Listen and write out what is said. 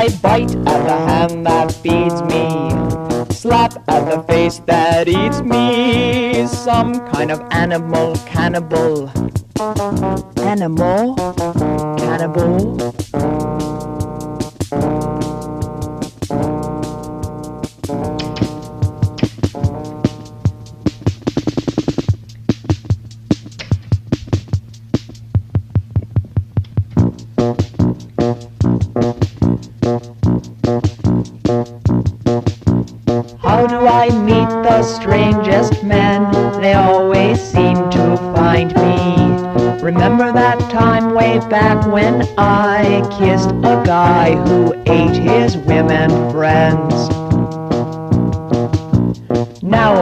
I bite at the hand that feeds me, slap at the face that eats me. Some kind of animal, cannibal. Animal, cannibal. How do I meet the strangest men? They always seem to find me. Remember that time way back when I kissed a guy who ate his women friends? Now